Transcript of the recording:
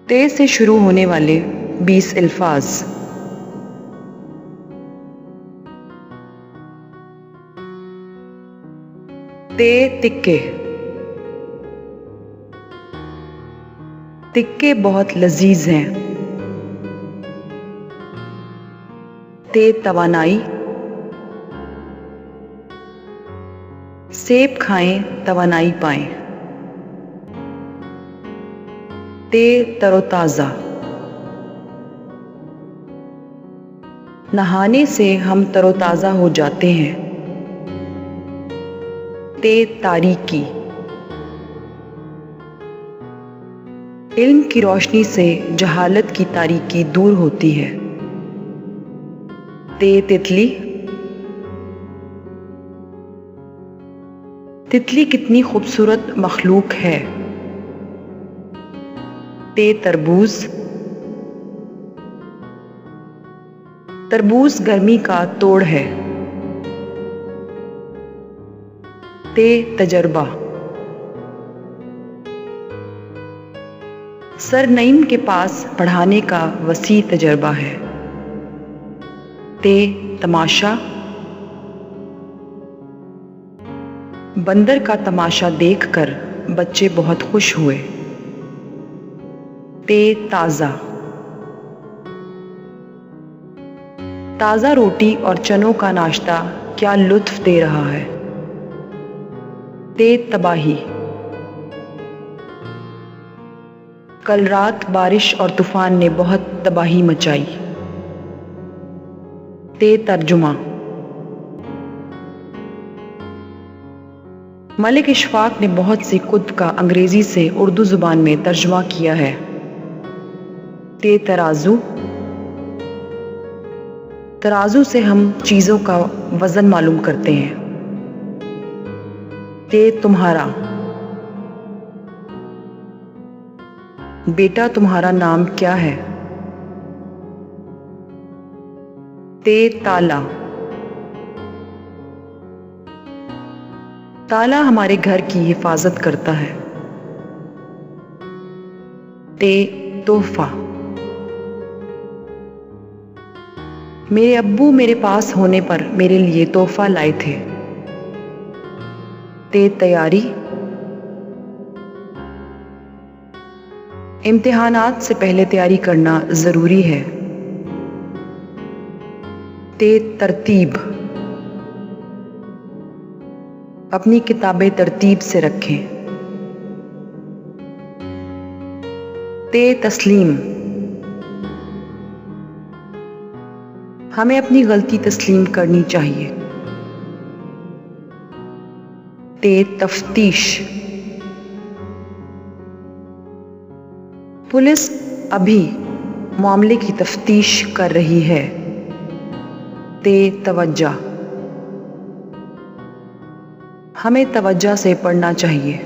ते से शुरू होने वाले 20 अल्फाज। ते तिक्के। तिक्के बहुत लजीज हैं। ते तवानाई। सेब खाएं तवानाई पाएं। ते तरोताज़ा। नहाने से हम तरोताज़ा हो जाते हैं। ते तारीकी। इल्म की रोशनी से जहालत की तारीकी दूर होती है। ते तितली। तितली कितनी खूबसूरत मखलूक है। ते तरबूज। तरबूज गर्मी का तोड़ है। ते तजर्बा। सर नईम के पास पढ़ाने का वसी तजर्बा है। ते तमाशा। बंदर का तमाशा देखकर बच्चे बहुत खुश हुए। ते ताज़ा। ताज़ा रोटी और चनों का नाश्ता क्या लुत्फ दे रहा है। ते तबाही। कल रात बारिश और तूफान ने बहुत तबाही मचाई। ते तर्जुमा। मलिक इशफाक ने बहुत सी कुतुब का अंग्रेजी से उर्दू जुबान में तर्जुमा किया है। ते तराजू। तराजू से हम चीज़ों का वज़न मालूम करते हैं। ते तुम्हारा। बेटा तुम्हारा नाम क्या है। ते ताला। ताला हमारे घर की हिफाजत करता है। ते तोहफा। मेरे अब्बू मेरे पास होने पर मेरे लिए तोहफा लाए थे। ते तैयारी। इम्तिहानात से पहले तैयारी करना ज़रूरी है। ते तरतीब। अपनी किताबें तरतीब से रखें। ते तस्लीम। हमें अपनी गलती तस्लीम करनी चाहिए। ते तफ्तीश। पुलिस अभी मामले की तफ्तीश कर रही है। ते तवज्जा। हमें तवज्जा से पढ़ना चाहिए।